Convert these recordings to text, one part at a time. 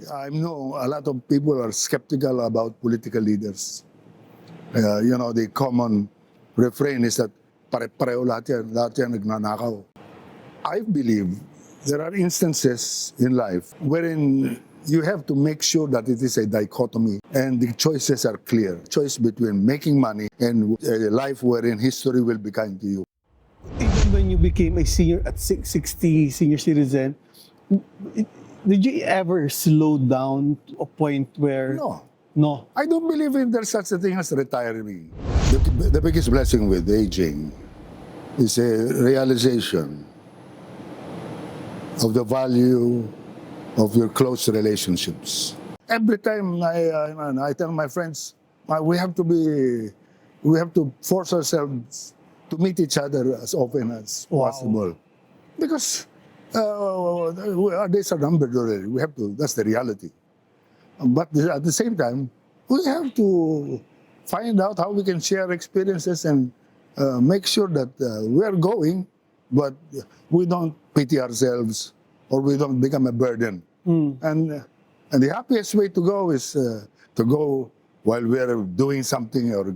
I know a lot of people are skeptical about political leaders. The common refrain is that pare-pareho lahat yan nagnanakaw. I believe there are instances in life wherein you have to make sure that it is a dichotomy and the choices are clear. Choice between making money and a life wherein history will be kind to you. Even when you became a senior at 60 senior citizen, did you ever slow down to a point where No. no? I don't believe in there's such a thing as retiring. The biggest blessing with aging is a realization of the value of your close relationships. Every time I tell my friends, we have to force ourselves to meet each other as often as possible, because our days are numbered already. We have to. That's the reality. But at the same time, we have to find out how we can share experiences and make sure that we are going, but we don't pity ourselves or we don't become a burden. And the happiest way to go is to go while we are doing something or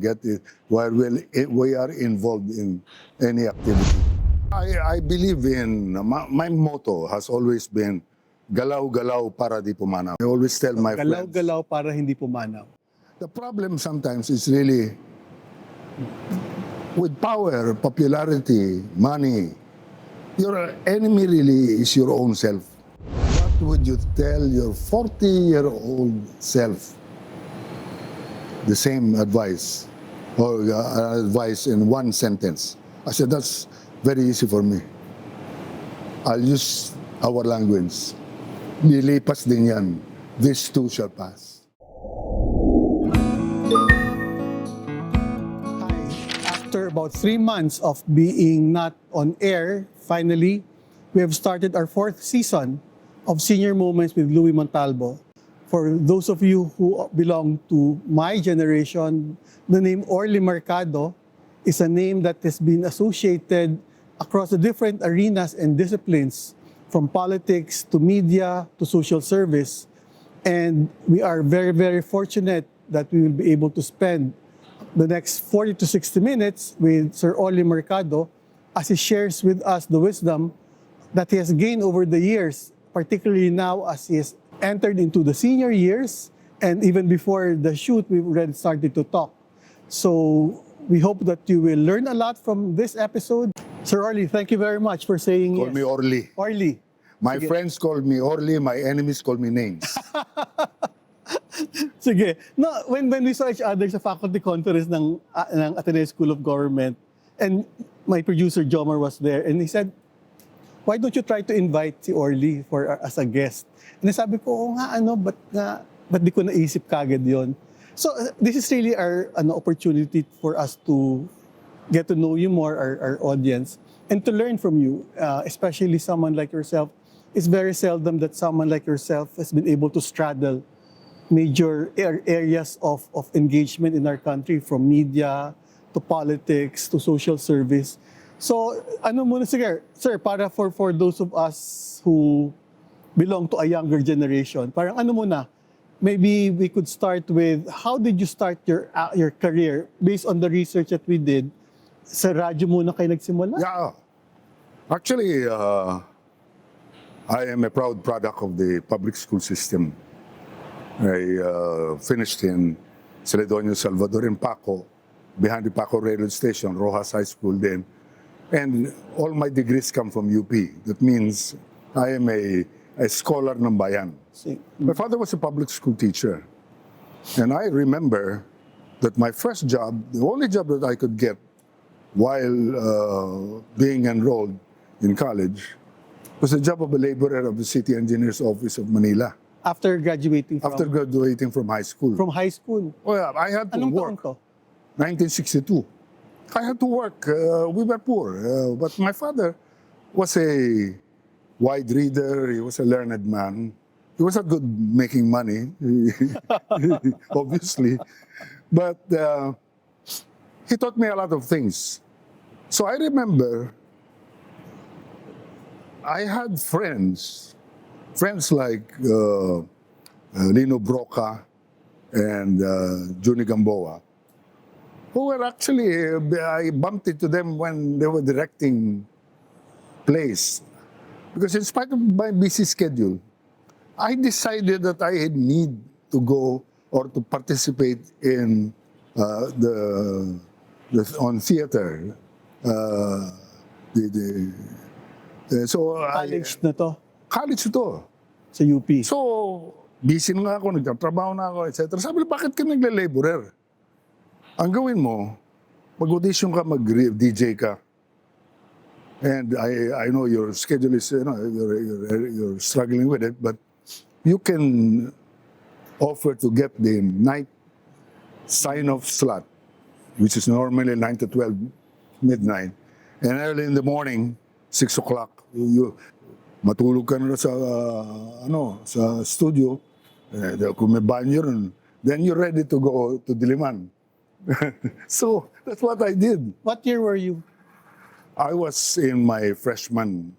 while we are involved in any activity. I believe in, my motto has always been, galaw-galaw para di pumanaw. I always tell my friends. Galaw-galaw para hindi pumanaw. The problem sometimes is really with power, popularity, money. Your enemy really is your own self. What would you tell your 40-year-old self? The same advice, or advice in one sentence. I said, that's very easy for me. I'll use our language. Lilipas din yan. This too shall pass. After about 3 months of being not on air, finally, we have started our 4th season of Senior Moments with Louie Montalvo. For those of you who belong to my generation, the name Orly Mercado is a name that has been associated across the different arenas and disciplines, from politics to media to social service. And we are very, very fortunate that we will be able to spend the next 40 to 60 minutes with Sir Orly Mercado as he shares with us the wisdom that he has gained over the years, particularly now as he has entered into the senior years, and even before the shoot, we've already started to talk. So we hope that you will learn a lot from this episode. Sir Orly, thank you very much for saying Call yes. me Orly. Orly. My friends call me Orly, my enemies call me names. Sige. No, when we saw each other sa faculty conference ng Ateneo School of Government, and my producer Jomar was there, and he said, why don't you try to invite si Orly as a guest? And sabi ko, ba't di ko naisip kagad yon? So this is really our opportunity for us to get to know you more, our audience, and to learn from you, especially someone like yourself. It's very seldom that someone like yourself has been able to straddle major areas of engagement in our country, from media to politics to social service. So, sige, sir, para for those of us who belong to a younger generation, parang maybe we could start with, how did you start your career based on the research that we did? Sa radyo muna kayo nagsimula? Yeah. Actually, I am a proud product of the public school system. I finished in Celedonio, Salvador, in Paco, behind the Paco Railroad Station, Rojas High School then. And all my degrees come from UP. That means I am a scholar ng bayan. My father was a public school teacher. And I remember that my first job, the only job that I could get while being enrolled in college, was the job of a laborer of the City Engineer's Office of Manila. After graduating from high school. From high school? Oh yeah, I had to work. Taon to? 1962. I had to work. We were poor. But my father was a wide reader. He was a learned man. He was not good making money, obviously. But he taught me a lot of things. So I remember I had friends like Lino Broca, and Juni Gamboa, who were actually, I bumped into them when they were directing plays. Because in spite of my busy schedule, I decided that I need to go or to participate in on theater. So College na to college ito. sa UP. So, busy na nga ako, nagtatrabaho na ako, etc. Sabi, bakit ka nagle-laborer? Ang gawin mo, mag-audition ka, mag-DJ ka. And I know your schedule is, you're struggling with it, but you can offer to get the night sign-off slot, which is normally 9 to 12 midnight. And early in the morning, 6 o'clock, you matulog ka na sa, sa studio. Kung may banyo rin, then you're ready to go to Diliman. So, that's what I did. What year were you? I was in my freshman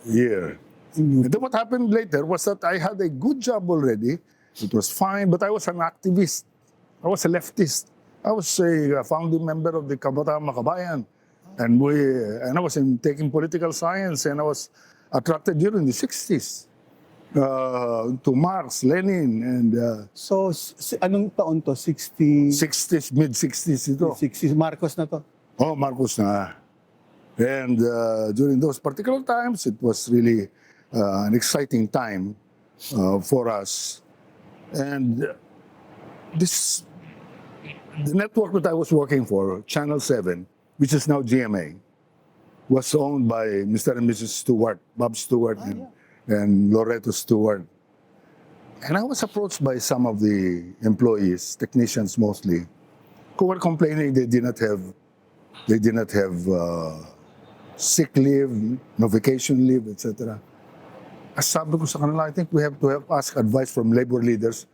year. And then what happened later was that I had a good job already. It was fine, but I was an activist. I was a leftist. I was a founding member of the Kapwakomahalko. And I was taking political science, and I was attracted during the 60s to Marx, Lenin, and So, anong taon to? 60? 60s, mid-60s ito. 60s. Marcos na to. Oh, Marcos na. And during those particular times, it was really an exciting time for us. And the network that I was working for, Channel 7, which is now GMA, was owned by Mr. and Mrs. Stewart, Bob Stewart and Loreto Stewart. And I was approached by some of the employees, technicians mostly, who were complaining they did not have sick leave, no vacation leave, etc. Sabi ko sa kanila, I think we have to ask advice from labor leaders.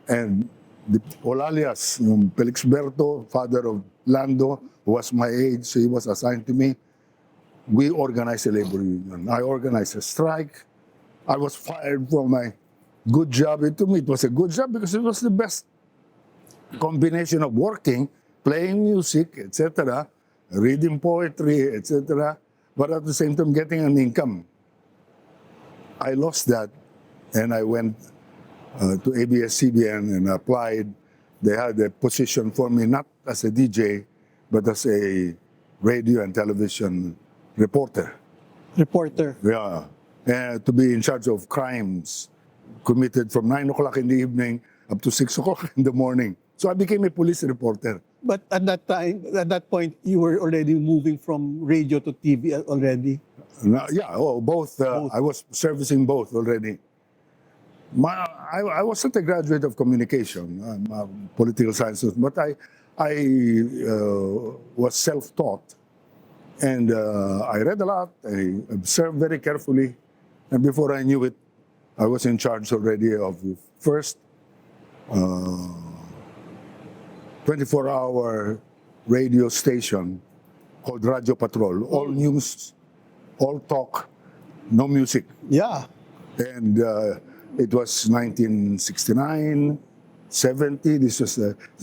And the Orlys, yung Felix Berto, father of Lando, who was my age, so he was assigned to me. We organized a labor union. I organized a strike. I was fired from my good job. To me, it was a good job because it was the best combination of working, playing music, etc., reading poetry, etc., but at the same time getting an income. I lost that, and I went to ABS-CBN and applied. They had a position for me, not as a DJ, but as a radio and television reporter. Reporter. Yeah, to be in charge of crimes committed from 9 o'clock in the evening up to 6 o'clock in the morning. So I became a police reporter. But at that point, you were already moving from radio to TV already? Yeah, both. I was servicing both already. I wasn't a graduate of communication, political sciences, but I was self-taught. And I read a lot, I observed very carefully, and before I knew it, I was in charge already of the first 24-hour radio station called Radio Patrol. All news, all talk, no music. Yeah. And it was 1969, 70. These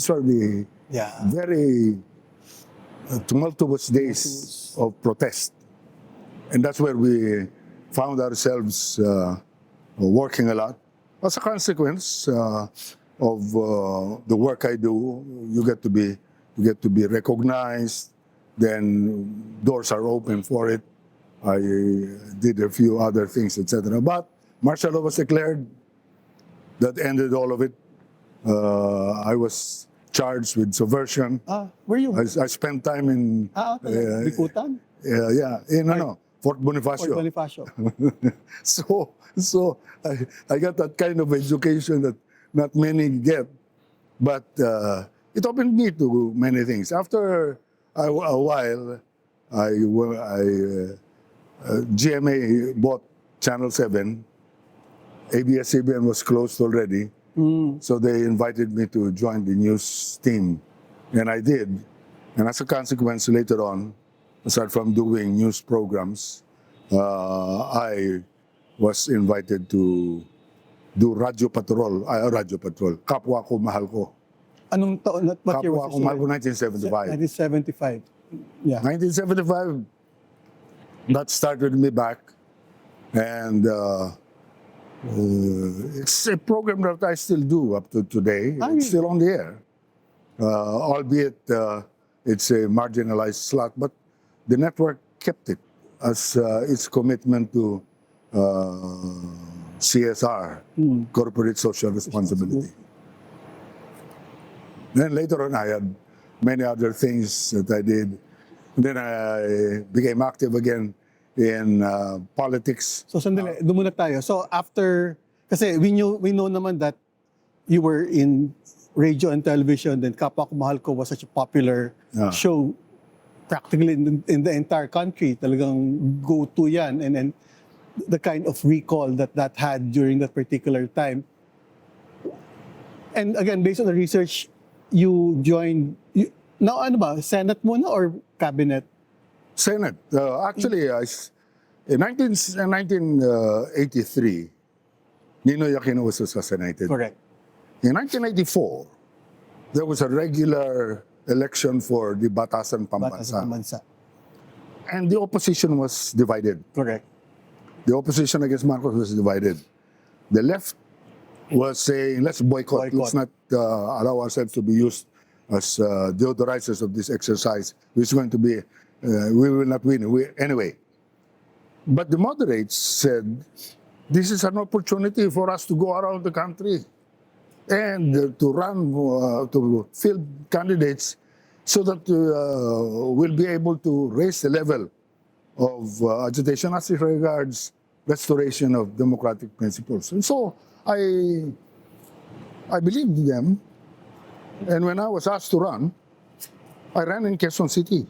were the very tumultuous days of protest. And that's where we found ourselves working a lot. As a consequence of the work I do, you get to be recognized. Then doors are open for it. I did a few other things, etc. But martial law was declared. That ended all of it. I was charged with subversion. Were you? I spent time in Bikutan? in Fort Bonifacio. Fort Bonifacio. So I got that kind of education that not many get, but it opened me to many things. After a while, GMA bought Channel 7. ABS-CBN was closed already, so they invited me to join the news team, and I did. And as a consequence, later on, aside from doing news programs, I was invited to do radyo patrol, kapwakomahalko. Anong taon? What year was this? Kapwakomahalko, 1975. 1975. Yeah. 1975, that started me back. And it's a program that I still do up to today. It's still on the air. Albeit it's a marginalized slot, but the network kept it as its commitment to CSR, corporate social responsibility. Then later on, I had many other things that I did. Then I became active again in politics. So sandali, doon muna tayo. So after, kasi we know naman that you were in radio and television, then Kapwakomahalko was such a popular show practically in the entire country. Talagang go-to yan. And then the kind of recall that had during that particular time. And again, based on the research, you joined, now ano ba, Senate muna or Cabinet? Senate. Actually, in 1983, Ninoy Aquino was assassinated. Correct. In 1984, there was a regular election for the Batasan Pambansa. And the opposition was divided. Correct. The opposition against Marcos was divided. The left was saying, let's boycott. Let's not allow ourselves to be used as the authorizers of this exercise. It's going to be, we will not win. Anyway. But the moderates said, this is an opportunity for us to go around the country and to run, to field candidates so that we'll be able to raise the level of agitation as it regards restoration of democratic principles. And so I believed them. And when I was asked to run, I ran in Quezon City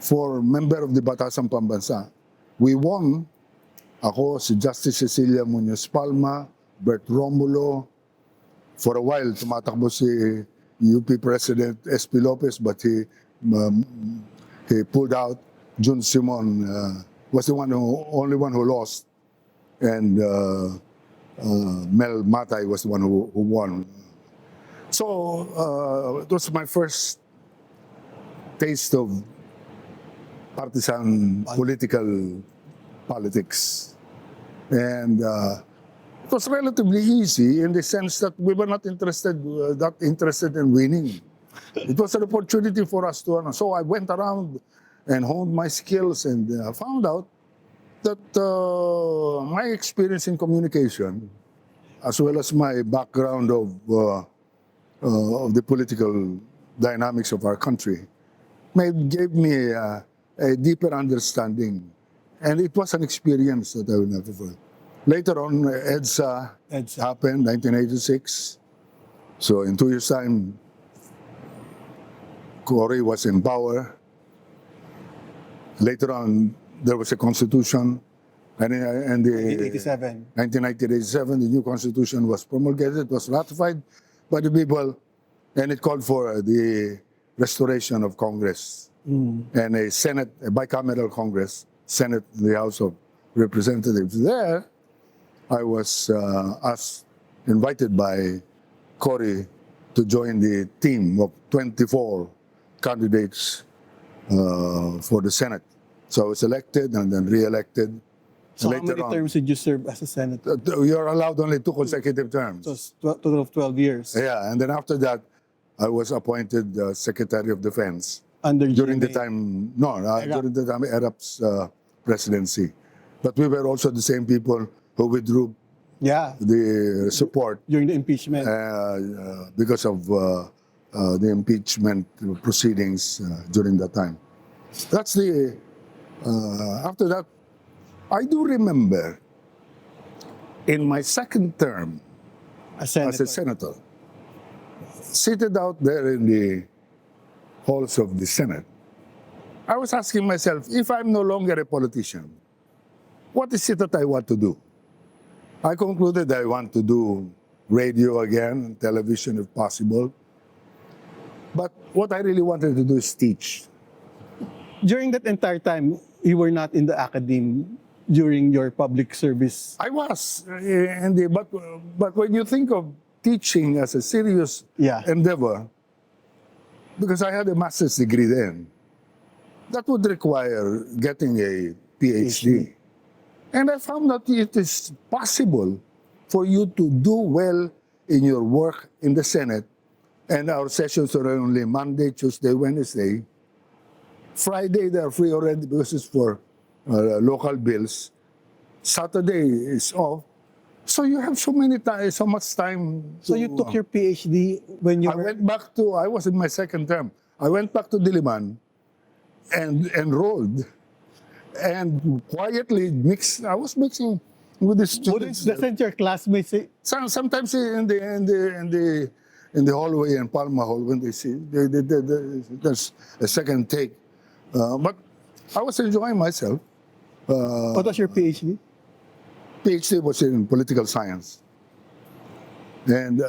for member of the Batasan Pambansa. We won. Ako, si Justice Cecilia Muñoz Palma, Bert Romulo. For a while, tumatakbo si UP President SP Lopez, but he pulled out. Jun Simon was the only one who lost. And Mel Matay was the one who won. So it was my first taste of partisan politics. And it was relatively easy in the sense that we were not interested in winning. It was an opportunity for us to earn. So I went around and honed my skills and found out that my experience in communication, as well as my background of the political dynamics of our country, gave me a deeper understanding. And it was an experience that I will never forget. Later on, EDSA happened, 1986. So in 2 years' time, Cory was in power. Later on, there was a constitution. And in the 1987, the new constitution was promulgated, it was ratified by the people, and it called for the restoration of Congress and a Senate, a bicameral Congress, Senate, the House of Representatives. There, I was invited by Cory to join the team of 24 candidates for the Senate. So I was elected and then re-elected. So how many terms did you serve as a senator? You're allowed only 2 consecutive terms. So it's total of 12 years. Yeah, and then after that, I was appointed Secretary of Defense. During the time, during the time Erap's presidency. But we were also the same people who withdrew the support during the impeachment because of the impeachment proceedings during that time. That's the, after that, I do remember in my second term as a senator, seated out there in the halls of the Senate, I was asking myself, if I'm no longer a politician, what is it that I want to do? I concluded I want to do radio again, television if possible. But what I really wanted to do is teach. During that entire time, you were not in the academe. during your public service? I was, but when you think of teaching as a serious Yeah. endeavor, because I had a master's degree then, that would require getting a PhD. And I found that it is possible for you to do well in your work in the Senate, and our sessions are only Monday, Tuesday, Wednesday. Friday, they're free already because it's for local bills. Saturday is off. So you have so much time. So you took your PhD when you were... I was in my second term. I went back to Diliman and enrolled and quietly I was mixing with the students. Doesn't your classmates say, Sometimes in the hallway in Palma Hall, when they see, there's a second take. But I was enjoying myself. what was your PhD? PhD was in political science. And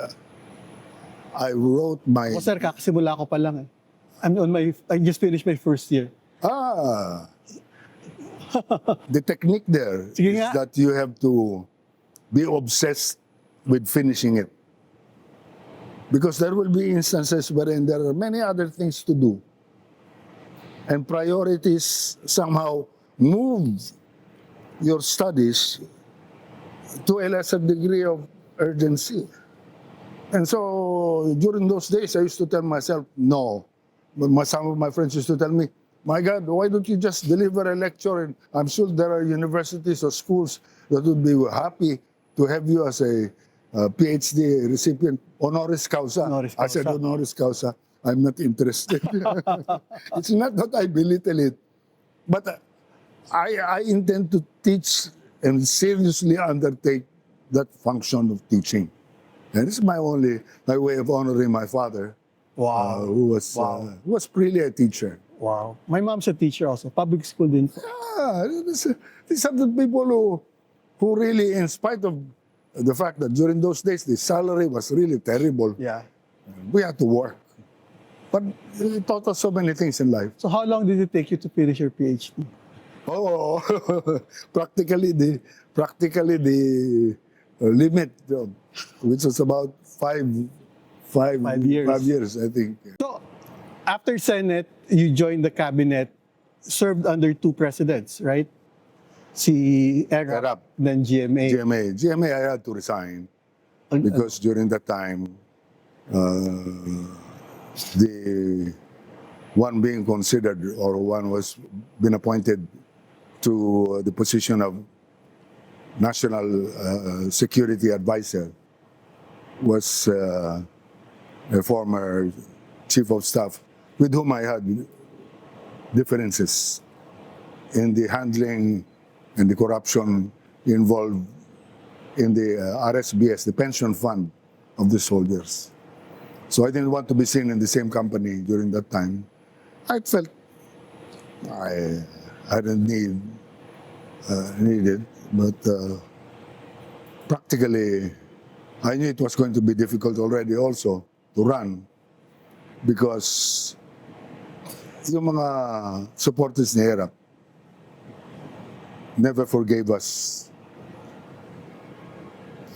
I wrote my... Ako sir, kakasimula ko pa lang eh. I just finished my first year. The technique there Sige is nga. that you have to be obsessed with finishing it. Because there will be instances wherein there are many other things to do. And priorities somehow move your studies to a lesser degree of urgency. And so during those days, I used to tell myself, no. Some of my friends used to tell me, my God, why don't you just deliver a lecture? And I'm sure there are universities or schools that would be happy to have you as a PhD recipient, honoris causa. Honoris I said, causa. honoris causa, I'm not interested. It's not that I belittle it, but I intend to teach and seriously undertake that function of teaching. And this is my way of honoring my father, Wow. who was really a teacher. Wow. My mom's a teacher also. Public school din. These are the people who really, in spite of the fact that during those days the salary was really terrible, Yeah. we had to work. But it taught us so many things in life. So how long did it take you to finish your PhD? Oh, practically the limit, which was about 5 years. 5 years, I think. So after Senate, you joined the cabinet, served under two presidents, right? Si ERAP, ERAP. then GMA. GMA, I had to resign because during that time, the one being considered or one was been appointed to the position of National Security Advisor was a former chief of staff with whom I had differences in the handling and the corruption involved in the RSBS, the pension fund of the soldiers. So I didn't want to be seen in the same company during that time. I felt I didn't need it, but practically I knew it was going to be difficult already also to run because yung mga supporters ni ERAP never forgave us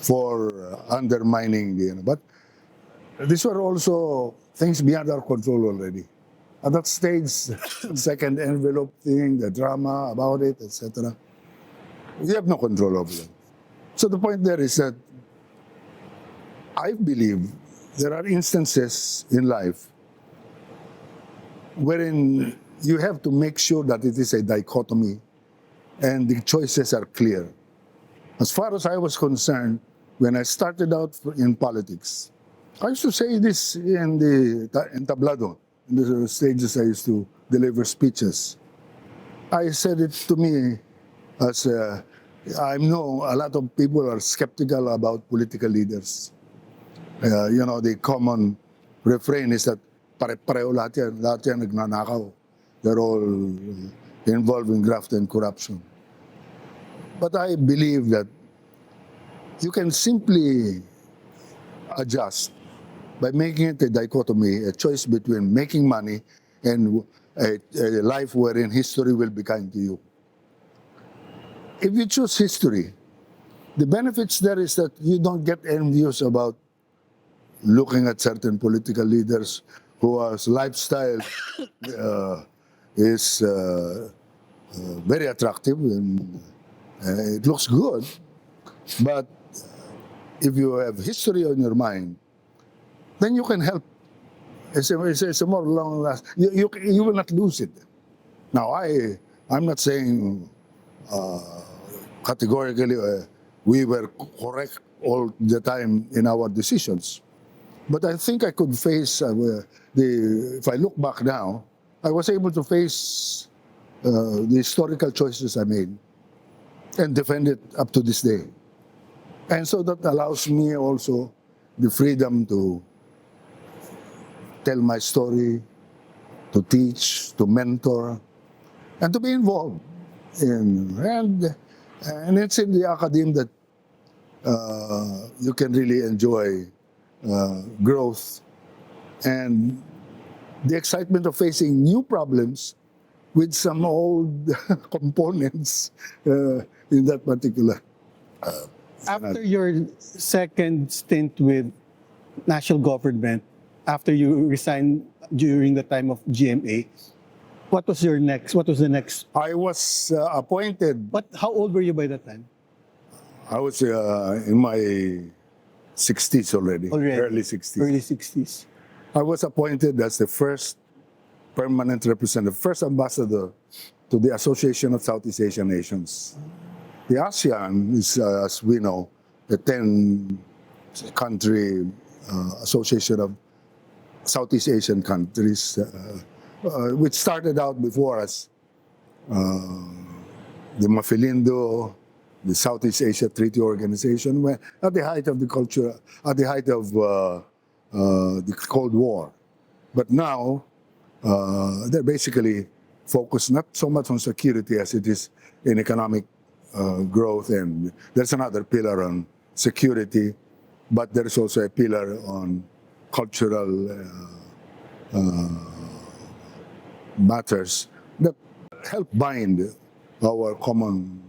for undermining the, but these were also things beyond our control already. At that stage, second envelope thing, the drama about it, etc. We have no control over them. So the point there is that I believe there are instances in life wherein you have to make sure that it is a dichotomy and the choices are clear. As far as I was concerned, when I started out in politics, I used to say this in the entablado, in the stages I used to deliver speeches. I said it to me as I know a lot of people are skeptical about political leaders. The common refrain is that pare-pareho lahat yan nagnanakaw. They're all involved in graft and corruption. But I believe that you can simply adjust by making it a dichotomy, a choice between making money and a life wherein history will be kind to you. if you choose history, the benefits there is that you don't get envious about looking at certain political leaders whose lifestyle uh, is very attractive and it looks good. But if you have history on your mind, then you can help. It's a more long last. You will not lose it. Now I'm not saying categorically we were correct all the time in our decisions, but I think I could face if I look back now, I was able to face the historical choices I made and defend it up to this day. And so that allows me also the freedom to tell my story, to teach, to mentor, and to be involved and it's in the academe that you can really enjoy growth and the excitement of facing new problems with some old components in that particular. After your second stint with national government, after you resigned during the time of GMA, what was the next? I was appointed. How old were you by that time? I was in my 60s already, early 60s. Early 60s. I was appointed as the first permanent representative, first ambassador to the Association of Southeast Asian Nations. The ASEAN is, as we know, a 10-country association of Southeast Asian countries, which started out before us, the Mafilindo, the Southeast Asia Treaty Organization, where at the height of the culture, at the height of the Cold War. But now, they're basically focused not so much on security as it is in economic growth, and there's another pillar on security, but there's also a pillar on cultural matters that help bind our common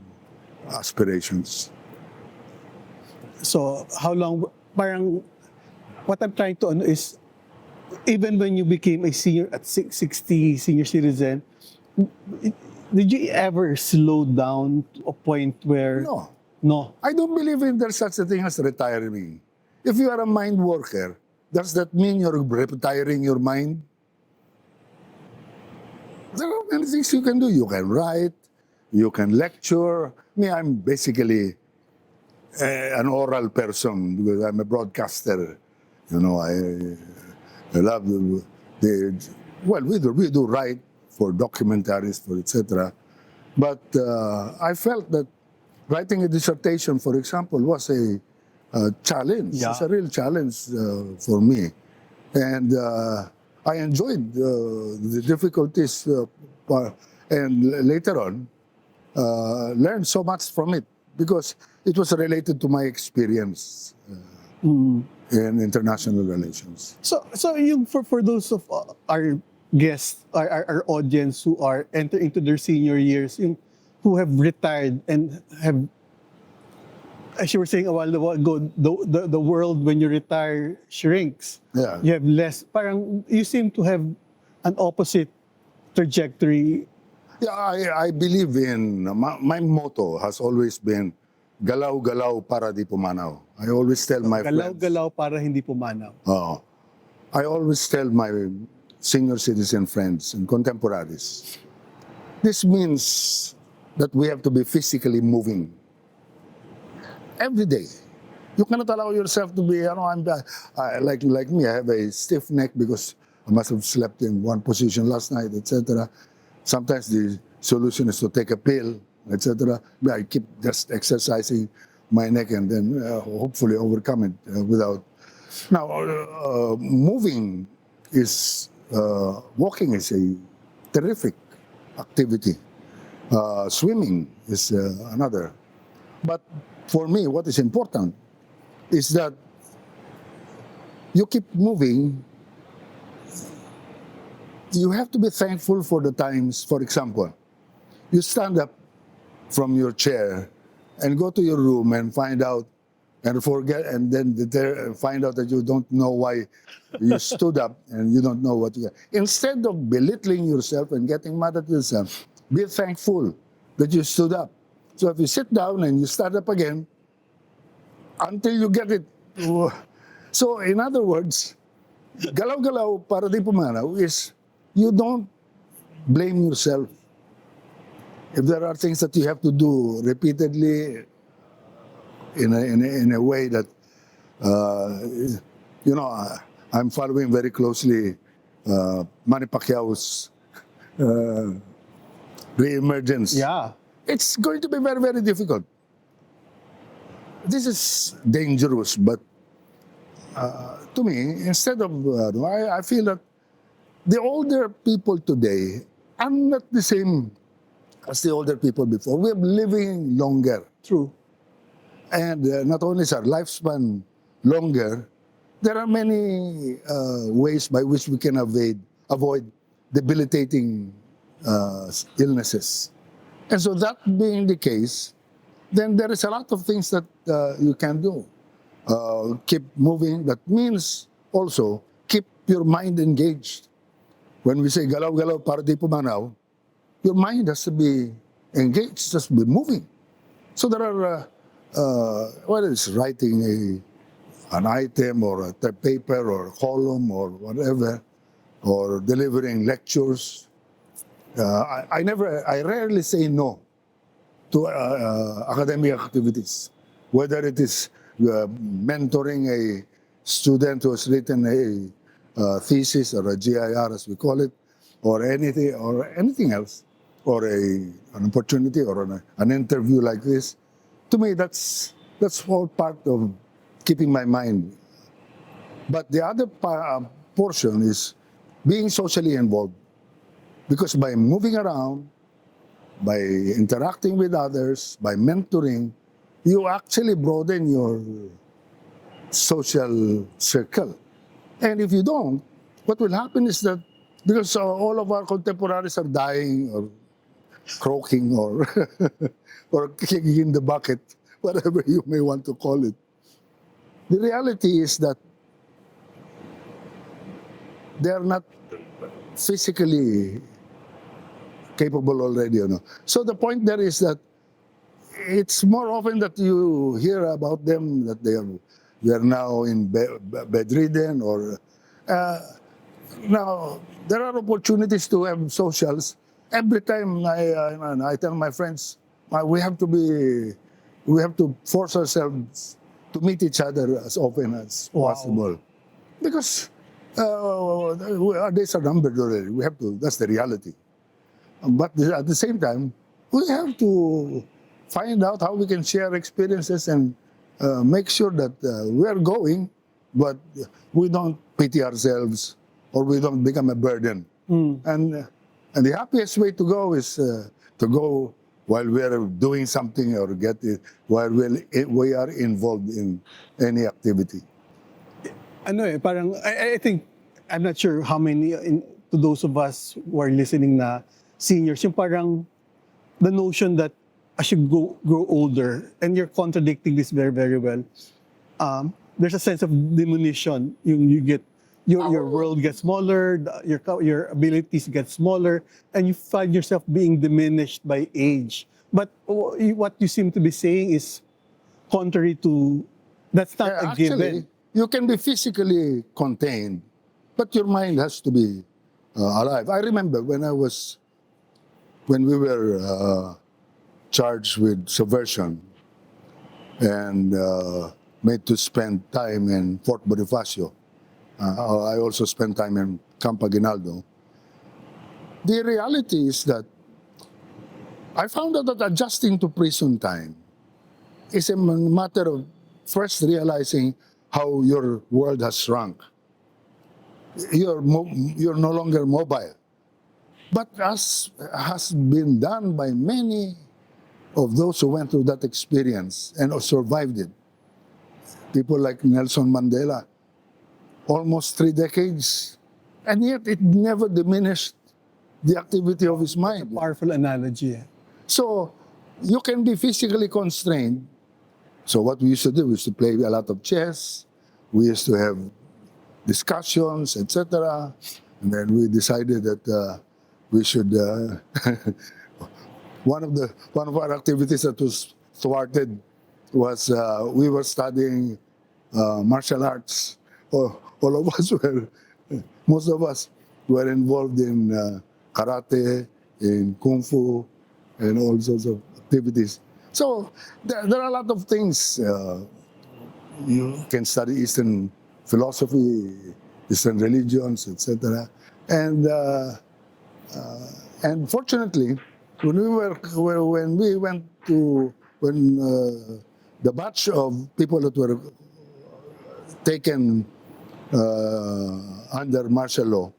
aspirations. So how long, parang, what I'm trying to know is, even when you became a senior at 60 senior citizen, did you ever slow down to a point where... No. No. I don't believe in there's such a thing as retiring. If you are a mind worker, does that mean you're retiring your mind? There are many things you can do. You can write, you can lecture. Me, I'm basically an oral person because I'm a broadcaster. You know, I love we do write for documentaries, for etc. But I felt that writing a dissertation, for example, was a challenge. Yeah. It's a real challenge for me. And I enjoyed the difficulties and later on learned so much from it because it was related to my experience in international relations. So yung for those of our guests, our audience who are entering into their senior years, who have retired and have, as you were saying a while ago, the world when you retire shrinks. Yeah. You have less. Parang you seem to have an opposite trajectory. Yeah, I believe in, my motto has always been, galaw-galaw para di pumanaw. I always tell my friends. Galaw-galaw para hindi pumanaw. I always tell my senior citizen friends and contemporaries, this means that we have to be physically moving every day. You cannot allow yourself to be, like me, I have a stiff neck because I must have slept in one position last night, etc. Sometimes the solution is to take a pill, etc. I keep just exercising my neck and then hopefully overcome it without. Now, moving is, walking is a terrific activity. Swimming is another. But for me, what is important is that you keep moving. You have to be thankful for the times. For example, you stand up from your chair and go to your room and find out and forget, and then find out that you don't know why you stood up and you don't know what you. Instead of belittling yourself and getting mad at yourself, be thankful that you stood up. So if you sit down and you start up again until you get it. So in other words, galaw-galaw para di pumanaw is you don't blame yourself. If there are things that you have to do repeatedly in a way that, I'm following very closely Manny Pacquiao's re-emergence. Yeah. It's going to be very, very difficult. This is dangerous, but to me, instead of, I feel that the older people today are not the same as the older people before. We're living longer. True. And not only is our lifespan longer, there are many ways by which we can avoid debilitating illnesses. And so that being the case, then there is a lot of things that you can do. Keep moving. That means also keep your mind engaged. When we say galaw-galaw para di pumanaw, your mind has to be engaged, has to be moving. So there are, whether it's writing an item or a paper or a column or whatever, or delivering lectures. I rarely say no to academic activities, whether it is mentoring a student who has written a thesis or a GIR, as we call it, or anything else, or an opportunity or an interview like this. To me, that's all part of keeping my mind. But the other portion is being socially involved, because by moving around, by interacting with others, by mentoring, you actually broaden your social circle. And if you don't, what will happen is that because all of our contemporaries are dying or croaking or or kicking in the bucket, whatever you may want to call it, the reality is that they are not physically capable already. So the point there is that it's more often that you hear about them that they are now in bedridden or now there are opportunities to have socials. Every time I tell my friends, we have to force ourselves to meet each other as often as possible, because our days are numbered already. We have to. That's the reality. But at the same time, we have to find out how we can share experiences and make sure that we are going, but we don't pity ourselves or we don't become a burden. And the happiest way to go is to go while we are doing something or while we are involved in any activity. Parang, I think, I'm not sure how many, to those of us who are listening na seniors, yung parang the notion that as you grow older, and you're contradicting this very, very well, there's a sense of diminution. You get, your world gets smaller, your abilities get smaller, and you find yourself being diminished by age. But what you seem to be saying is contrary to, that's not a given. Actually, you can be physically contained, but your mind has to be alive. I remember when we were charged with subversion and made to spend time in Fort Bonifacio. I also spent time in Camp Aguinaldo. The reality is that I found out that adjusting to prison time is a matter of first realizing how your world has shrunk. You're no longer mobile. But as has been done by many of those who went through that experience and survived it, people like Nelson Mandela, almost 3 decades, and yet it never diminished the activity of his mind. Powerful analogy. So you can be physically constrained. So what we used to do is to play a lot of chess. We used to have discussions, etc. And then we decided that we should. One of our activities that was thwarted was we were studying martial arts. All of us were, most of us were involved in karate, in kung fu, and all sorts of activities. So there are a lot of things. You can study Eastern philosophy, Eastern religions, etc. And fortunately, when we went to the batch of people that were taken under martial law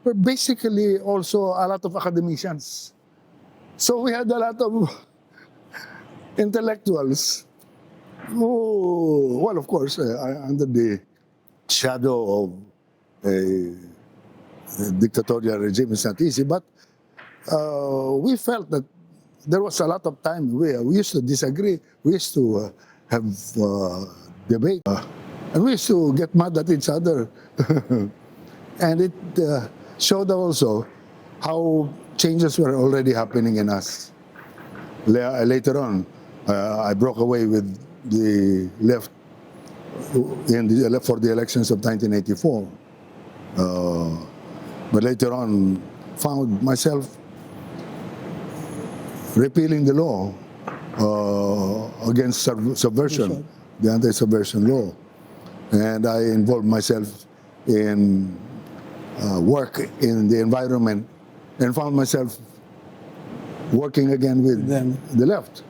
were basically also a lot of academicians. So we had a lot of intellectuals who, well, of course, under the shadow of a dictatorial regime, it's not easy, but we felt that there was a lot of time we used to disagree, we used to have debate, and we used to get mad at each other. And it showed also how changes were already happening in us. Later on, I broke away with the left for the elections of 1984. But later on, found myself repealing the law against subversion, the anti-subversion law. And I involved myself in work in the environment and found myself working again with the left.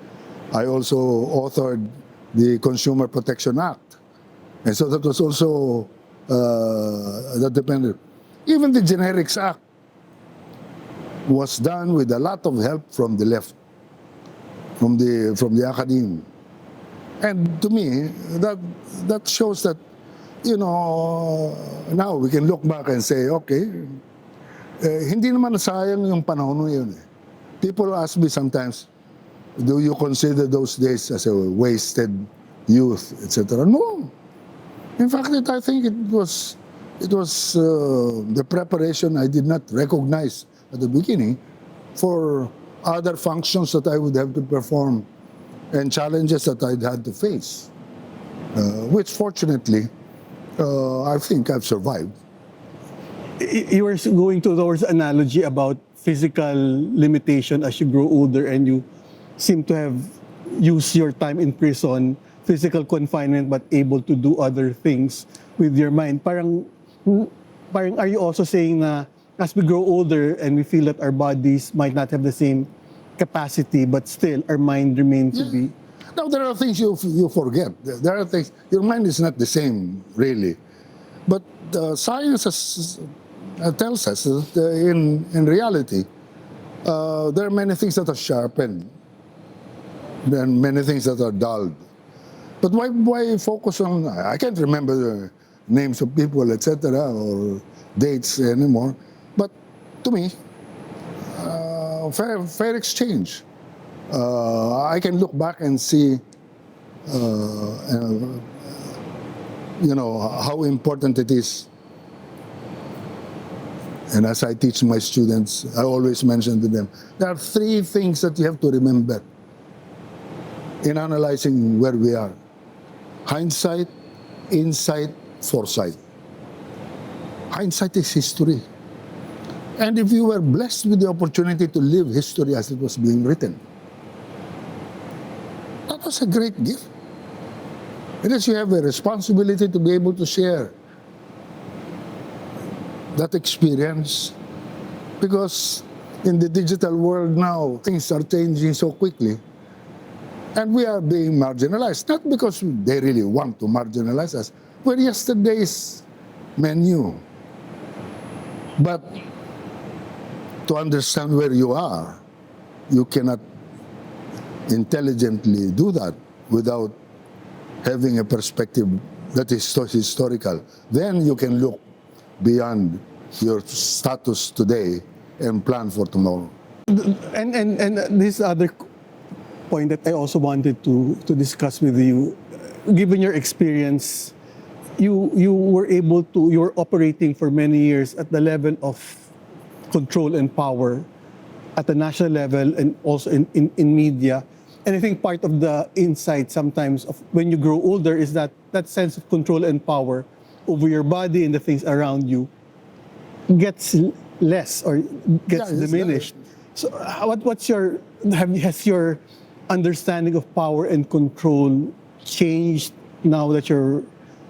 I also authored the Consumer Protection Act. And so that was also, that depended. Even the Generics Act was done with a lot of help from the left, from the academe. And to me, that shows that, you know, now we can look back and say, okay, hindi naman sayang yung panahon yun eh. People ask me sometimes, do you consider those days as a wasted youth, etc.? No. In fact, I think it was the preparation I did not recognize at the beginning for other functions that I would have to perform and challenges that I'd had to face, which fortunately, I think I've survived. You were going towards analogy about physical limitation as you grow older, and you seem to have used your time in prison, physical confinement, but able to do other things with your mind. Parang are you also saying na as we grow older and we feel that our bodies might not have the same capacity, but still our mind remains to be? Now, there are things you forget. There are things, your mind is not the same, really. But science tells us that in reality, there are many things that are sharpened and many things that are dulled. But why focus on, I can't remember the names of people, etc., or dates anymore. But to me, fair exchange. I can look back and see, you know, how important it is. And as I teach my students, I always mention to them, there are three things that you have to remember in analyzing where we are: hindsight, insight, foresight. Hindsight is history. And if you were blessed with the opportunity to live history as it was being written, that was a great gift. Because you have a responsibility to be able to share that experience. Because in the digital world now, things are changing so quickly. And we are being marginalized, not because they really want to marginalize us. We're yesterday's menu. But to understand where you are, you cannot intelligently do that without having a perspective that is historical. Then you can look beyond your status today and plan for tomorrow. And this other point that I also wanted to discuss with you. Given your experience, you were able to, you were operating for many years at the level of control and power at the national level and also in media. And I think part of the insight sometimes of when you grow older is that sense of control and power over your body and the things around you gets less or gets diminished. So what's your, has your understanding of power and control changed now that you're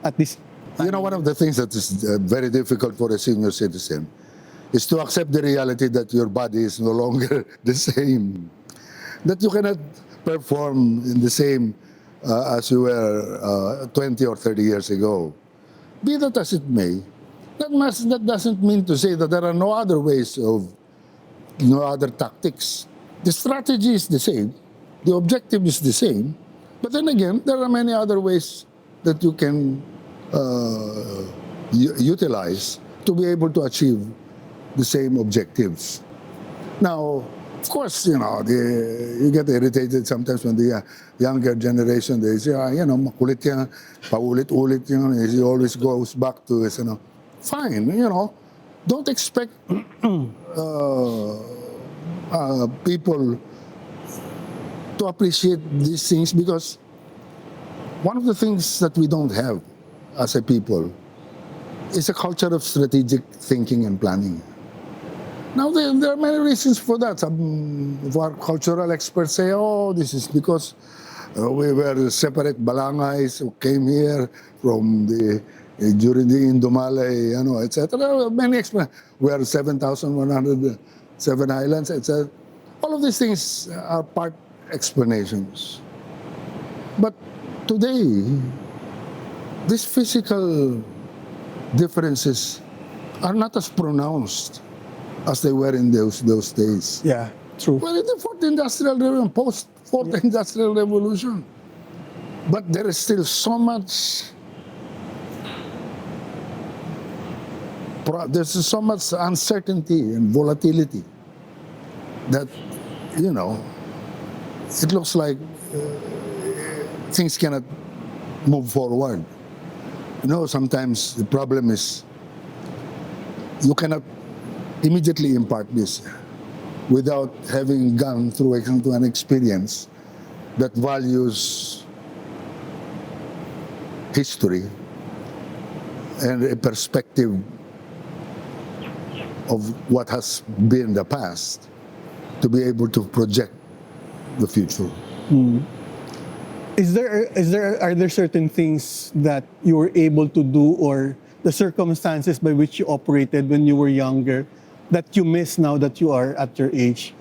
at this? You know, one of the things that is very difficult for a senior citizen is to accept the reality that your body is no longer the same. That you cannot perform in the same as you were 20 or 30 years ago. Be that as it may, that doesn't mean to say that there are no other ways of, no other tactics. The strategy is the same, the objective is the same, but then again, there are many other ways that you can utilize to be able to achieve the same objectives. Now, of course, you know, you get irritated sometimes when the younger generation, they say, you know, makulit yan, paulit-ulit yan, he always goes back to this, you know. Fine, you know, don't expect people to appreciate these things, because one of the things that we don't have as a people is a culture of strategic thinking and planning. Now, there are many reasons for that. Some of our cultural experts say, oh, this is because we were separate balangays who came here from during the Indomalay, you know, etc. Many experts. We are 7,107 islands, etc. All of these things are part explanations. But today, these physical differences are not as pronounced as they were in those days. Yeah, true. Well, in the Fourth Industrial Revolution, post-Fourth Industrial Revolution. But there is still so much, there's so much uncertainty and volatility that, you know, it looks like things cannot move forward. You know, sometimes the problem is you cannot immediately impart this without having gone through an experience that values history and a perspective of what has been the past to be able to project the future. Are there certain things that you were able to do, or the circumstances by which you operated when you were younger, that you miss now that you are at your age,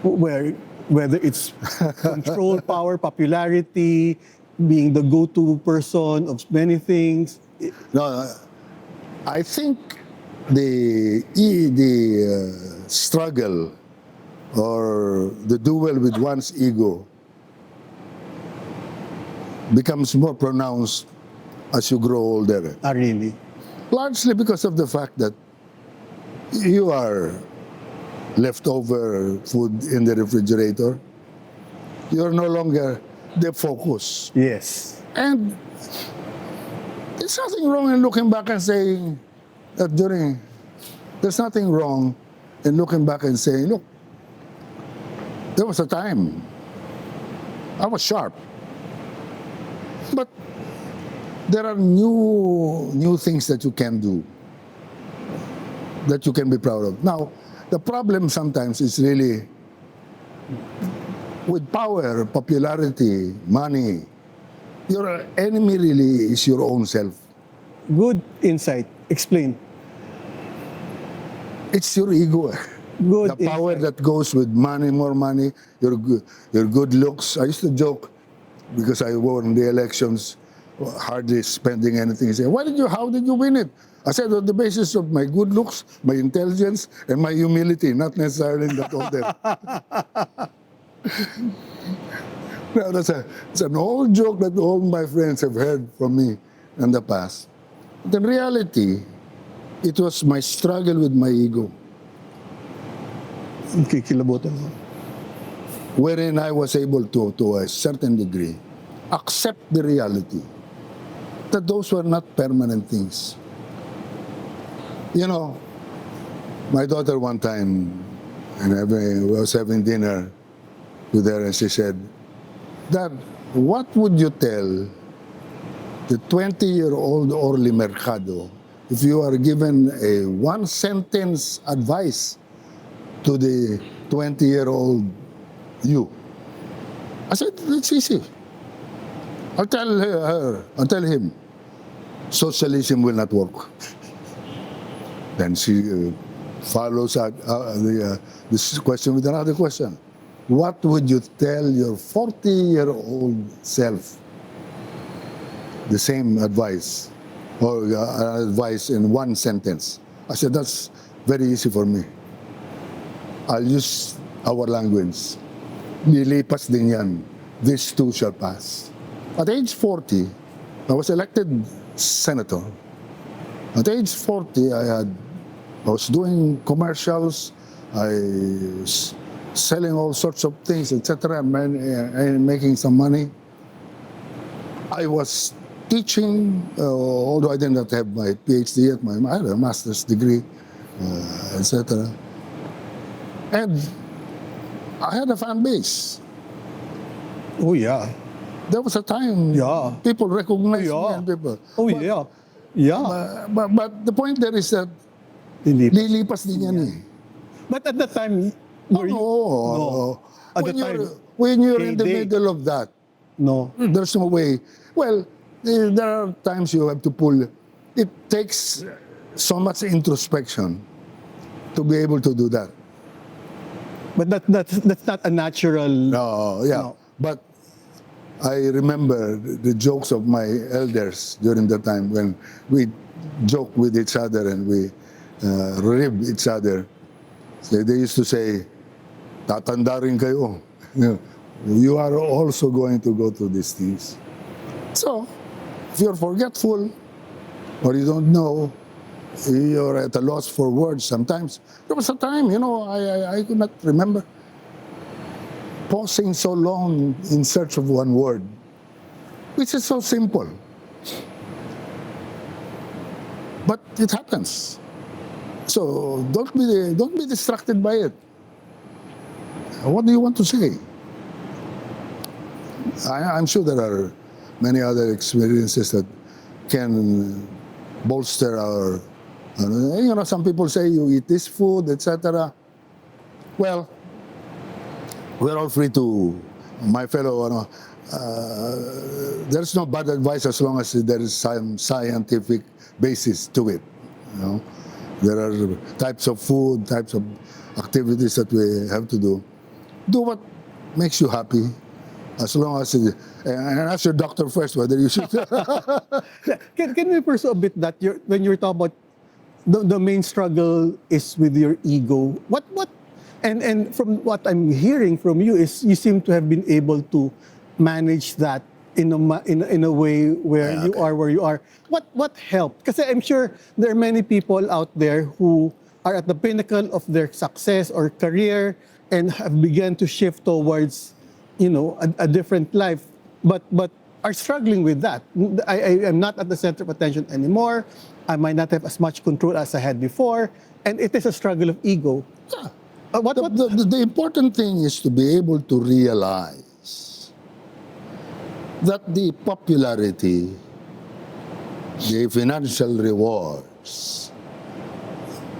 whether it's control, power, popularity, being the go-to person of many things? No, I think the struggle or the duel with one's ego becomes more pronounced as you grow older. Ah, really? Largely because of the fact that you are leftover food in the refrigerator. You're no longer the focus. Yes. And there's nothing wrong in looking back and saying that there's nothing wrong in looking back and saying, look, there was a time I was sharp. But there are new things that you can do, that you can be proud of. Now, the problem sometimes is really with power, popularity, money, your enemy really is your own self. Good insight. Explain. It's your ego. Good The power insight. that goes with money, more money, your good looks. I used to joke, because I won the elections, hardly spending anything. He said, how did you win it? I said, on the basis of my good looks, my intelligence, and my humility, not necessarily in that order. Now, it's an old joke that all my friends have heard from me in the past. But in reality, it was my struggle with my ego. Kikilabutan mo. wherein I was able to a certain degree, accept the reality that those were not permanent things. You know, my daughter one time, and we was having dinner with her, and she said, "Dad, what would you tell the 20-year-old Orly Mercado if you are given a one-sentence advice to the 20-year-old you?" I said, "It's easy. I'll tell him, socialism will not work." Then she follows this question with another question. What would you tell your 40-year-old self? The same advice, or advice in one sentence. I said, that's very easy for me. I'll use our language. Lilipas din yan. This too shall pass. At age 40, I was elected senator. At age 40, I was doing commercials, I was selling all sorts of things, etc., and making some money. I was teaching, although I did not have my PhD yet, I had a master's degree, etc. And I had a fan base. Oh, yeah. There was a time people recognized me and people. Oh, but, yeah. Yeah. But the point there is that lilipas din yan eh. But at that time, were you? No. At the time, when you're in the heyday. middle of that, No. there's no way. Well, there are times you have to pull. It takes so much introspection to be able to do that. But that's not a natural. No, yeah. No. But I remember the jokes of my elders during the time when we joked with each other and we ribbed each other. So they used to say, "Tatanda rin kayo. You are also going to go through these things." So, if you're forgetful or you don't know, you're at a loss for words sometimes. There was a time, I could not remember pausing so long in search of one word, which is so simple. But it happens. So don't be distracted by it. What do you want to say? I'm sure there are many other experiences that can bolster our. Some people say you eat this food, etc. Well, we're all free to, my fellow, there's no bad advice as long as there is some scientific basis to it. There are types of food, types of activities that we have to do. Do what makes you happy, as long as and ask your doctor first whether you should. Can we pursue a bit that when you're talking about the main struggle is with your ego? What and from what I'm hearing from you is you seem to have been able to manage that in a way where you are where you are. What helped? Because I'm sure there are many people out there who are at the pinnacle of their success or career and have begun to shift towards, a different life, but are struggling with that. I am not at the center of attention anymore. I might not have as much control as I had before, and it is a struggle of ego. Yeah. The important thing is to be able to realize that the popularity, the financial rewards,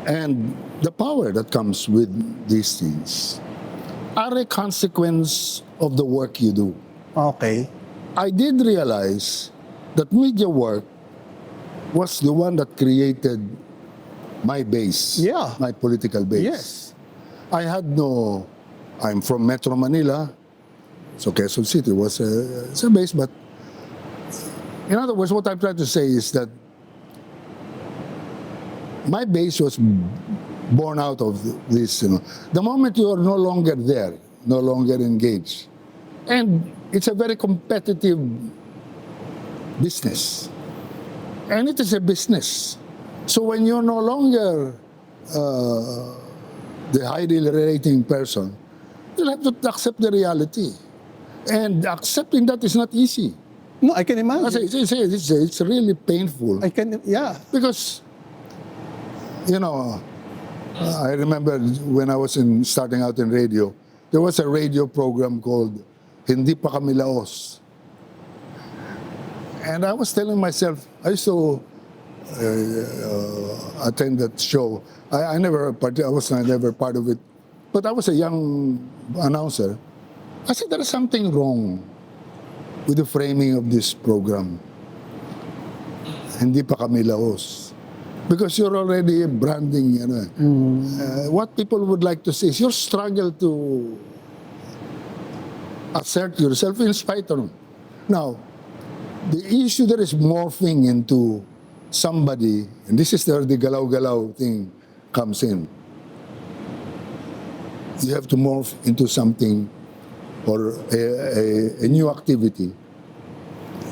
and the power that comes with these things are a consequence of the work you do. Okay. I did realize that media work was the one that created my base, my political base. Yes. I'm from Metro Manila, so Quezon City was a base, but in other words, what I'm trying to say is that my base was born out of this, The moment you are no longer there, no longer engaged, and it's a very competitive business, and it is a business. So when you're no longer the highly rating person, They'll have to accept the reality. And accepting that is not easy. No, I can imagine. It's really painful. Yeah. Because, I remember when I was starting out in radio, there was a radio program called Hindi Pa Kami Laos. And I was telling myself, I used to attend that show. I was never part of it, but I was a young announcer. I said there is something wrong with the framing of this program. Hindi pa kami Laos. Because you're already branding, what people would like to see is your struggle to assert yourself in spite of. Now, the issue that is morphing into somebody, and this is where the galaw-galaw thing comes in. You have to morph into something or a new activity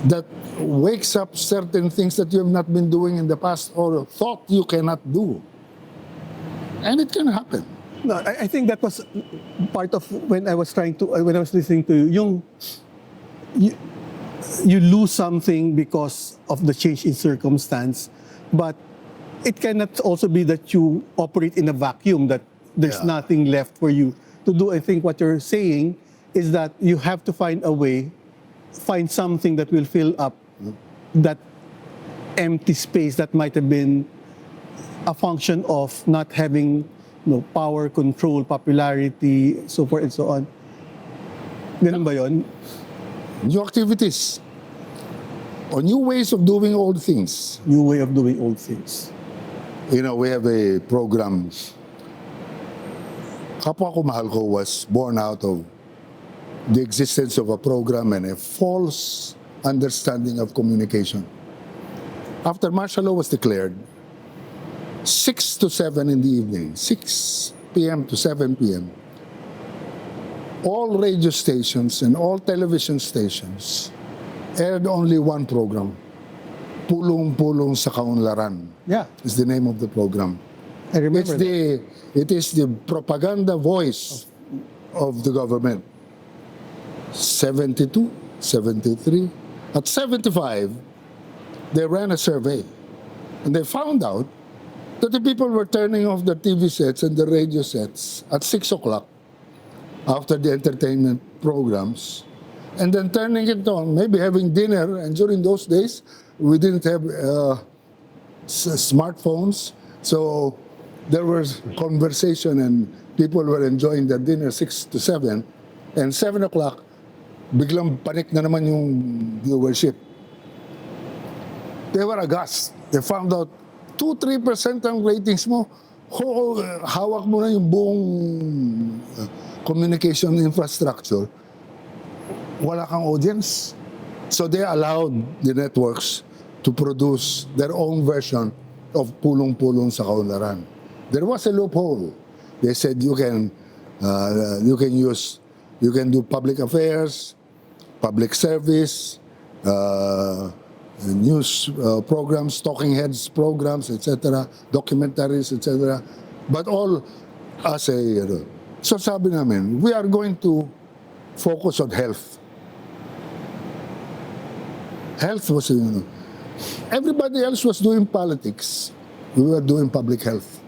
that wakes up certain things that you have not been doing in the past or thought you cannot do. And it can happen. No, I think that was part of when I was listening to you. You lose something because of the change in circumstance, but it cannot also be that you operate in a vacuum, that there's nothing left for you to do. I think what you're saying is that you have to find a way, find something that will fill up that empty space that might have been a function of not having power, control, popularity, so forth and so on. Ganun ba yun? New activities or new ways of doing old things. New way of doing old things. We have a program. Kapwakomahalko was born out of the existence of a program and a false understanding of communication. After martial law was declared, 6 to 7 in the evening, 6 p.m. to 7 p.m., all radio stations and all television stations aired only one program. Pulong-Pulong sa Kaunlaran. Yeah. Is the name of the program. I remember It is the propaganda voice of the government. 72, 73. At 75, they ran a survey. And they found out that the people were turning off the TV sets and the radio sets at 6 o'clock after the entertainment programs, and then turning it on, maybe having dinner. And during those days, we didn't have smartphones, so there was conversation and people were enjoying their dinner 6 to 7, and 7 o'clock, biglang panik na naman yung viewership. They were aghast. They found out 2-3% ang ratings mo, hawak mo na yung buong communication infrastructure, wala kang audience. So they allowed the networks to produce their own version of Pulong-Pulong sa Kaunlaran. There was a loophole. They said you can do public affairs, public service, news programs, talking heads programs, etc., documentaries, etc. But all as a... So sabi namin, we are going to focus on health. Health was, everybody else was doing politics. We were doing public health.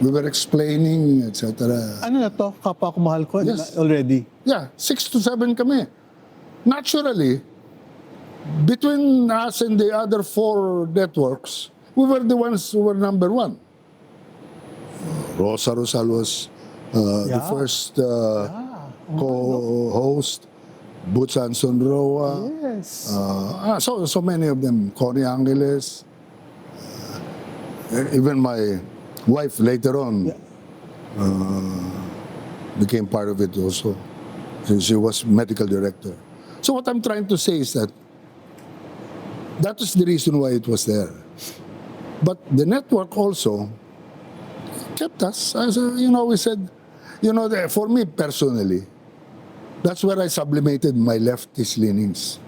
We were explaining, etc. Ano na to? Kapwakomahalko Yes. already? Yeah, 6 to 7 kami. Naturally, between us and the other 4 networks, we were the ones who were number 1. Rosa Rosal was the first co-host. Butsan Sonroa. Yes. So many of them. Connie Angeles. Even my wife later on became part of it also. She was medical director. So what I'm trying to say is that was the reason why it was there. But the network also kept us. As we said, for me personally, that's where I sublimated my leftist leanings,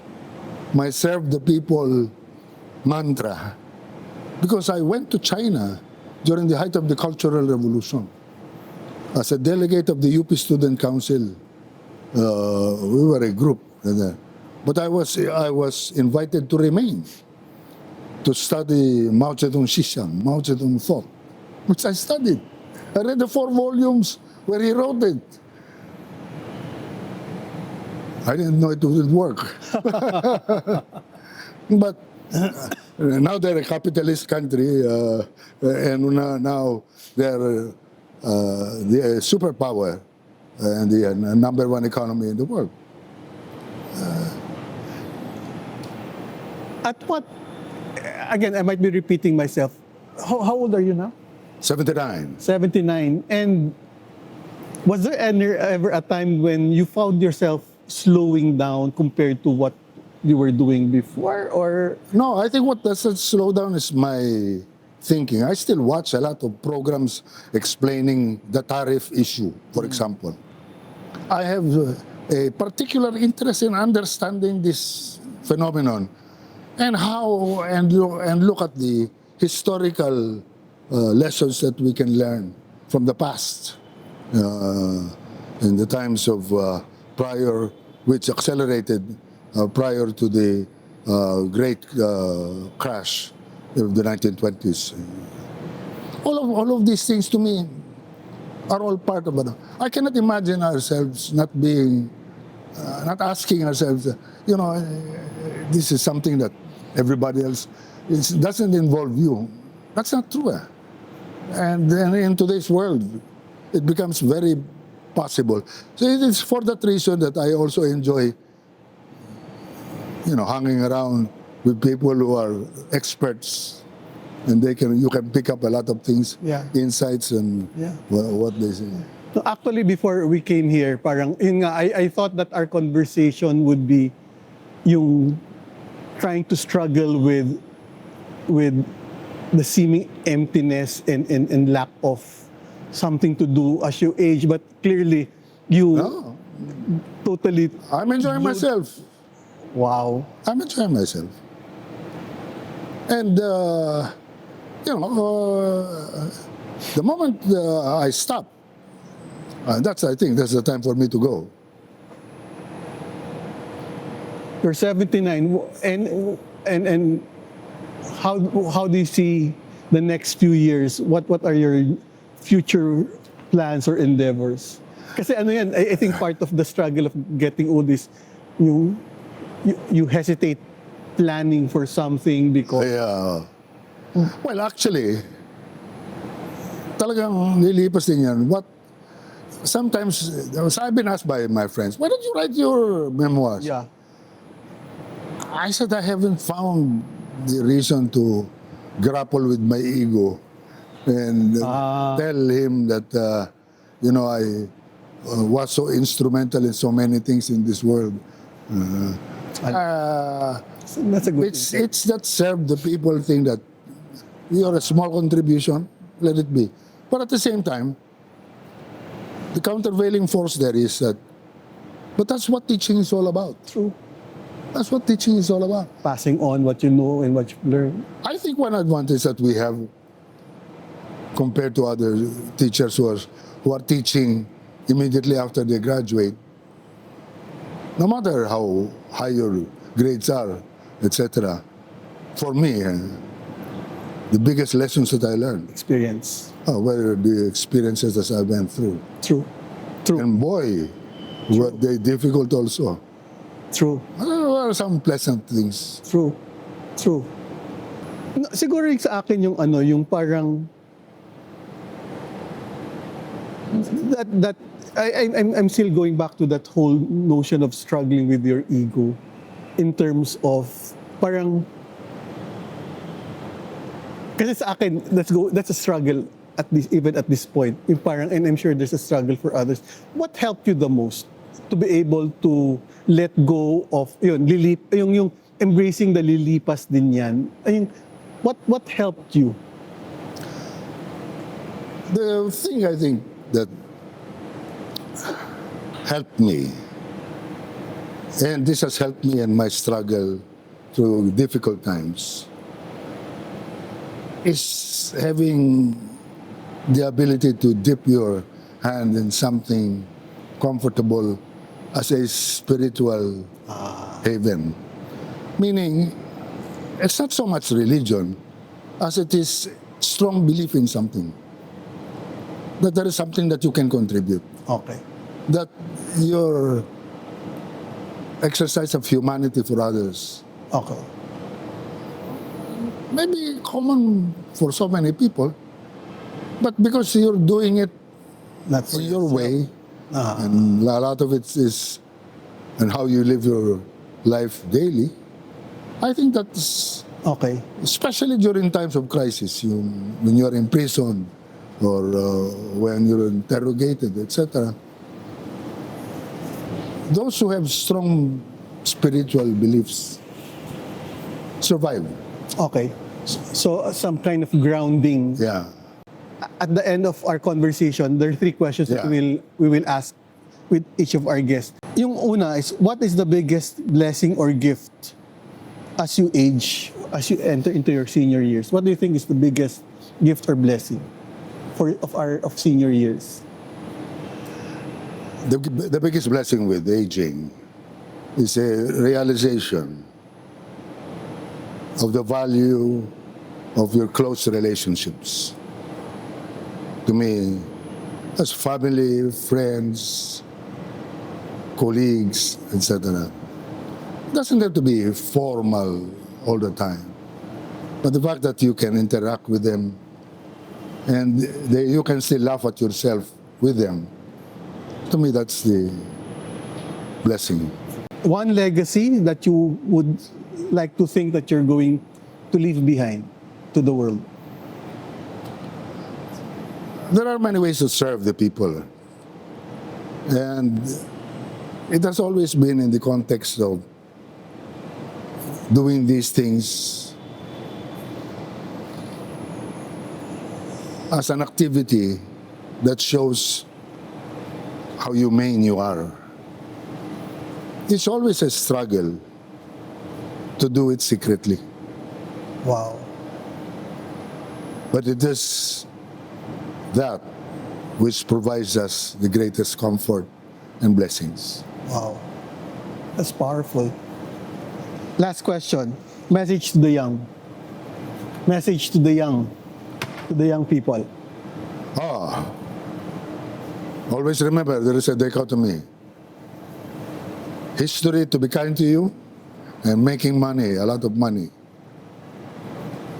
my serve the people mantra. Because I went to China during the height of the Cultural Revolution. As a delegate of the UP Student Council, we were a group. But I was invited to remain, to study Mao Zedong Xishang, Mao Zedong thought, which I studied. I read the 4 volumes where he wrote it. I didn't know it would work. But now they're a capitalist country, and now they're the superpower and the number 1 economy in the world. At what, again, I might be repeating myself. How old are you now? 79. 79. And was there ever a time when you found yourself slowing down compared to what you were doing before? Or No, I think what doesn't slow down is my thinking. I still watch a lot of programs explaining the tariff issue, for example. I have a particular interest in understanding this phenomenon and how and look at the historical lessons that we can learn from the past in the times of prior, which accelerated prior to the great crash of the 1920s. All of these things to me are all part of it. I cannot imagine ourselves not not asking ourselves, this is something that everybody else, it doesn't involve you. That's not true. And then in today's world, it becomes very possible. So it is for that reason that I also enjoy, hanging around with people who are experts, and you can pick up a lot of things, insights, and what they say. no, actually, before we came here, parang, yun nga, I thought that our conversation would be yung trying to struggle with the seeming emptiness and lack of something to do as you age, but clearly you totally. I'm enjoying myself. Wow. I'm enjoying myself. And, the moment I stop, I think that's the time for me to go. You're 79, and how do you see the next few years? What are your future plans or endeavors? Kasi ano yan, I think part of the struggle of getting old is you hesitate planning for something because Well, actually, talagang lilipas din yan. Sometimes, I've been asked by my friends, why don't you write your memoirs? yeah. I said I haven't found the reason to grapple with my ego and tell him that, I was so instrumental in so many things in this world. That's a good thing. It's that serve the people think that you're a small contribution, let it be. But at the same time, the countervailing force there is that, but that's what teaching is all about. True. That's what teaching is all about. Passing on what you know and what you've learned. I think one advantage that we have compared to other teachers who are teaching immediately after they graduate, no matter how high your grades are, etc., for me, the biggest lessons that I learned Experience. were the experiences that I went through. True. True. And boy, were they difficult also. True. There were some pleasant things. True. True. Siguro yung sa akin yung parang that I'm still going back to that whole notion of struggling with your ego in terms of parang kasi sa akin that's a struggle even at this point. Yung parang, and I'm sure there's a struggle for others. What helped you the most to be able to let go of yung embracing the lilipas din yan? I mean, what helped you? The thing I think that helped me, and this has helped me in my struggle through difficult times, is having the ability to dip your hand in something comfortable as a spiritual haven. Meaning, it's not so much religion as it is strong belief in something. That there is something that you can contribute. Okay. That your exercise of humanity for others Okay. may be common for so many people, but because you're doing it That's in your way, and a lot of it is and how you live your life daily, I think that's, Okay. especially during times of crisis, when you're in prison or when you're interrogated, etc. Those who have strong spiritual beliefs survive. Okay. So some kind of grounding. Yeah. At the end of our conversation, there are 3 questions that Yeah. we will ask with each of our guests. Yung una is, what is the biggest blessing or gift as you age, as you enter into your senior years? What do you think is the biggest gift or blessing of senior years? The biggest blessing with aging is a realization of the value of your close relationships. To me, as family, friends, colleagues, etc. It doesn't have to be formal all the time. But the fact that you can interact with them and you can still laugh at yourself with them, to me, that's the blessing. One legacy that you would like to think that you're going to leave behind to the world? There are many ways to serve the people. And it has always been in the context of doing these things as an activity that shows how humane you are. It's always a struggle to do it secretly. Wow. But it is that which provides us the greatest comfort and blessings. Wow. That's powerful. Last question. Message to the young. Message to the young people. Always remember, there is a dichotomy. History to be kind to you and making money, a lot of money.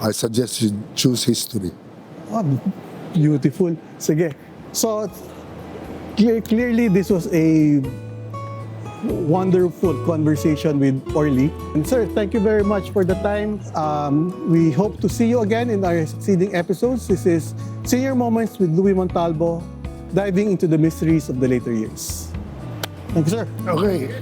I suggest you choose history. Oh, beautiful. Sige. So, clearly this was a wonderful conversation with Orly. And sir, thank you very much for the time. We hope to see you again in our succeeding episodes. This is Senior Moments with Louie Montalvo, diving into the mysteries of the later years. Thank you, sir. Okay.